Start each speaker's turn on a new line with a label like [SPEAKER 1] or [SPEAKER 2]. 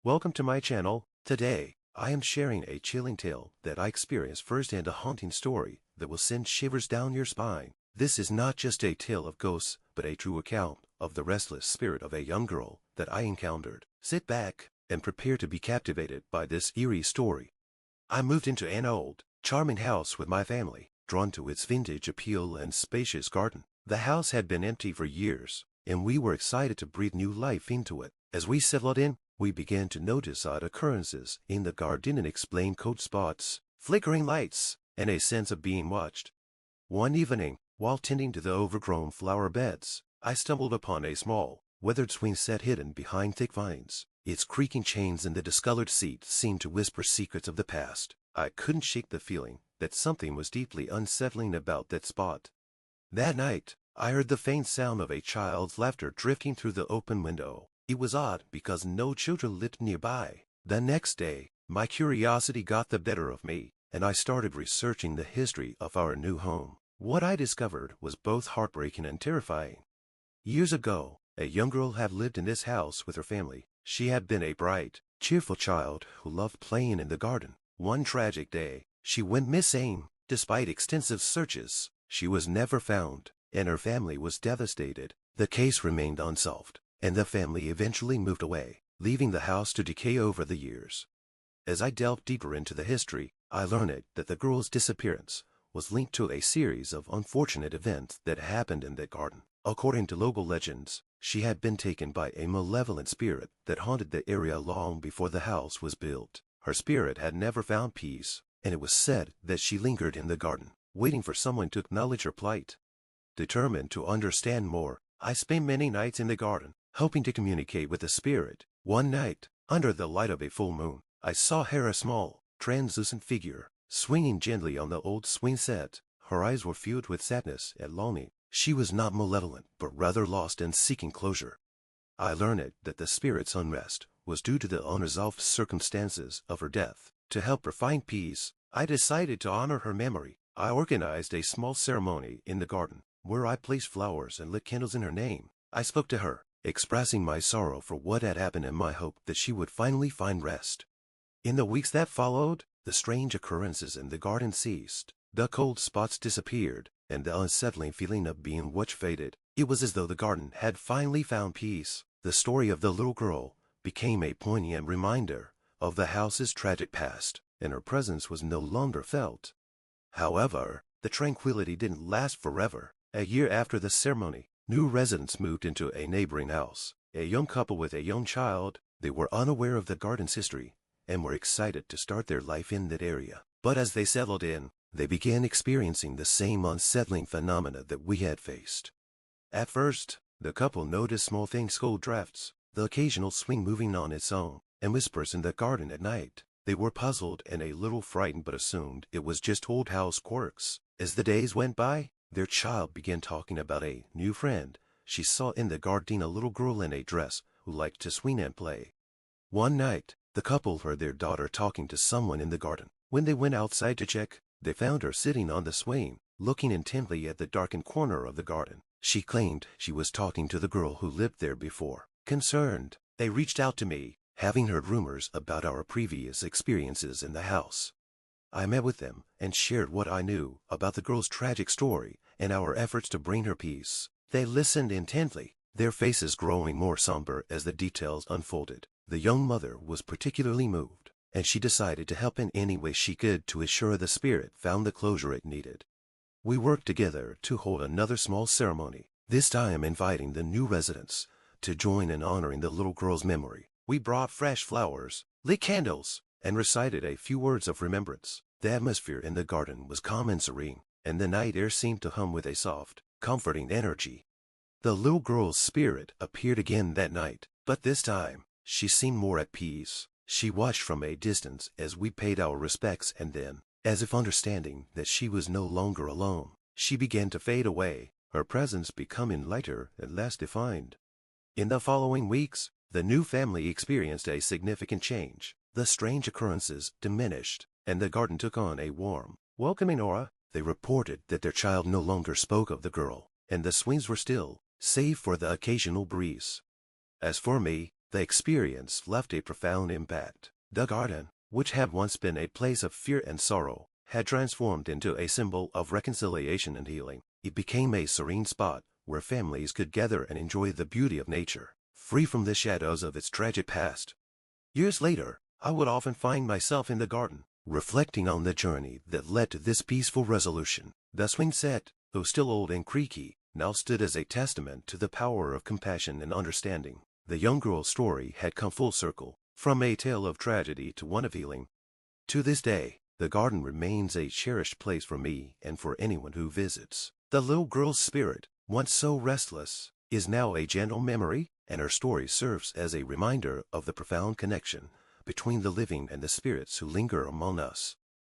[SPEAKER 1] Welcome to my channel. Today, I am sharing a chilling tale that I experienced first and a haunting story that will send shivers down your spine. This is not just a tale of ghosts, but a true account of the restless spirit of a young girl that I encountered. Sit back and prepare to be captivated by this eerie story. I moved into an old, charming house with my family, drawn to its vintage appeal and spacious garden. The house had been empty for years, and we were excited to breathe new life into it. As we settled in, we began to notice odd occurrences in the garden and explain cold spots, flickering lights, and a sense of being watched. One evening, while tending to the overgrown flower beds, I stumbled upon a small, weathered swing set hidden behind thick vines. Its creaking chains and the discolored seat seemed to whisper secrets of the past. I couldn't shake the feeling that something was deeply unsettling about that spot. That night, I heard the faint sound of a child's laughter drifting through the open window. It was odd because no children lived nearby. The next day, my curiosity got the better of me, and I started researching the history of our new home. What I discovered was both heartbreaking and terrifying. Years ago, a young girl had lived in this house with her family. She had been a bright, cheerful child who loved playing in the garden. One tragic day, she went missing. Despite extensive searches, she was never found, and her family was devastated. The case remained unsolved, and the family eventually moved away, leaving the house to decay over the years. As I delved deeper into the history, I learned that the girl's disappearance was linked to a series of unfortunate events that happened in that garden. According to local legends, she had been taken by a malevolent spirit that haunted the area long before the house was built. Her spirit had never found peace, and it was said that she lingered in the garden, waiting for someone to acknowledge her plight. Determined to understand more, I spent many nights in the garden, hoping to communicate with the spirit. One night, under the light of a full moon, I saw her, a small, translucent figure, swinging gently on the old swing set. Her eyes were filled with sadness and longing. She was not malevolent, but rather lost and seeking closure. I learned that the spirit's unrest was due to the unresolved circumstances of her death. To help her find peace, I decided to honor her memory. I organized a small ceremony in the garden, where I placed flowers and lit candles in her name. I spoke to her, expressing my sorrow for what had happened and my hope that she would finally find rest. In the weeks that followed, the strange occurrences in the garden ceased. The cold spots disappeared, and the unsettling feeling of being watched faded. It was as though the garden had finally found peace. The story of the little girl became a poignant reminder of the house's tragic past, and her presence was no longer felt. However, the tranquility didn't last forever. A year after the ceremony, new residents moved into a neighboring house. A young couple with a young child. They were unaware of the garden's history and were excited to start their life in that area. But as they settled in, they began experiencing the same unsettling phenomena that we had faced. At first, the couple noticed small things, cold drafts, the occasional swing moving on its own, and whispers in the garden at night. They were puzzled and a little frightened, but assumed it was just old house quirks. As the days went by, their child began talking about a new friend she saw in the garden, a little girl in a dress who liked to swing and play. One night, the couple heard their daughter talking to someone in the garden. When they went outside to check, they found her sitting on the swing, looking intently at the darkened corner of the garden. She claimed she was talking to the girl who lived there before. Concerned, they reached out to me, having heard rumors about our previous experiences in the house. I met with them and shared what I knew about the girl's tragic story and our efforts to bring her peace. They listened intently, their faces growing more somber as the details unfolded. The young mother was particularly moved, and she decided to help in any way she could to ensure the spirit found the closure it needed. We worked together to hold another small ceremony, this time inviting the new residents to join in honoring the little girl's memory. We brought fresh flowers, lit candles, and recited a few words of remembrance. The atmosphere in the garden was calm and serene, and the night air seemed to hum with a soft, comforting energy. The little girl's spirit appeared again that night, but this time, she seemed more at peace. She watched from a distance as we paid our respects, and then, as if understanding that she was no longer alone, she began to fade away, her presence becoming lighter and less defined. In the following weeks, the new family experienced a significant change. The strange occurrences diminished, and the garden took on a warm, welcoming aura. They reported that their child no longer spoke of the girl, and the swings were still, save for the occasional breeze. As for me, The experience left a profound impact. The garden, which had once been a place of fear and sorrow, had transformed into a symbol of reconciliation and healing. It became a serene spot where families could gather and enjoy the beauty of nature, free from the shadows of its tragic past. Years later, I would often find myself in the garden, reflecting on the journey that led to this peaceful resolution. The swing set, though still old and creaky, now stood as a testament to the power of compassion and understanding. The young girl's story had come full circle, from a tale of tragedy to one of healing. To this day, the garden remains a cherished place for me and for anyone who visits. The little girl's spirit, once so restless, is now a gentle memory, and her story serves as a reminder of the profound connection between the living and the spirits who linger among us.